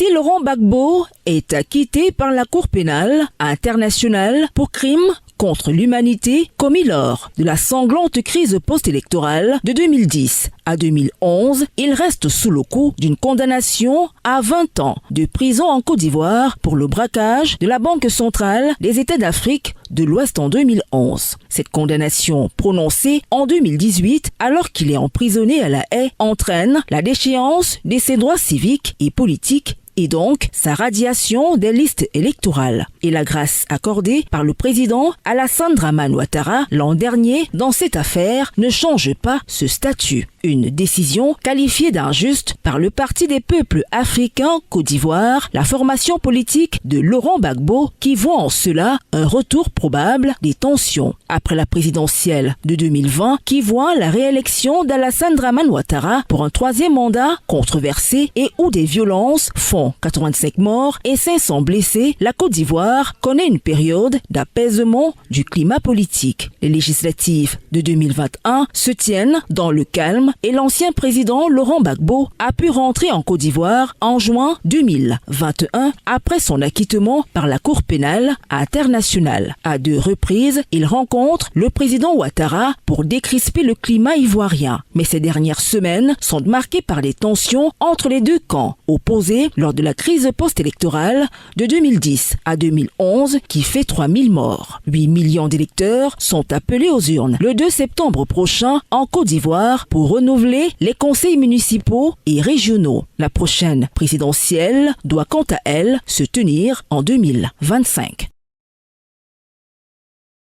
Si Laurent Gbagbo est acquitté par la Cour pénale internationale pour crimes contre l'humanité commis lors de la sanglante crise post-électorale de 2010 à 2011, il reste sous le coup d'une condamnation à 20 ans de prison en Côte d'Ivoire pour le braquage de la Banque centrale des États d'Afrique de l'Ouest en 2011. Cette condamnation prononcée en 2018 alors qu'il est emprisonné à La Haye entraîne la déchéance de ses droits civiques et politiques et donc sa radiation des listes électorales. Et la grâce accordée par le président Alassane Dramane Ouattara l'an dernier dans cette affaire ne change pas ce statut. Une décision qualifiée d'injuste par le Parti des peuples africains Côte d'Ivoire, la formation politique de Laurent Gbagbo qui voit en cela un retour probable des tensions. Après la présidentielle de 2020 qui voit la réélection d'Alassane Dramane Ouattara pour un troisième mandat controversé et où des violences font 85 morts et 500 blessés, la Côte d'Ivoire connaît une période d'apaisement du climat politique. Les législatives de 2021 se tiennent dans le calme et l'ancien président Laurent Gbagbo a pu rentrer en Côte d'Ivoire en juin 2021 après son acquittement par la Cour pénale internationale. À 2 reprises, il rencontre le président Ouattara pour décrisper le climat ivoirien. Mais ces dernières semaines sont marquées par des tensions entre les deux camps, opposés lors de la crise post-électorale de 2010 à 2011 qui fait 3000 morts. 8 millions d'électeurs sont appelés aux urnes le 2 septembre prochain en Côte d'Ivoire pour renouveler les conseils municipaux et régionaux. La prochaine présidentielle doit quant à elle se tenir en 2025.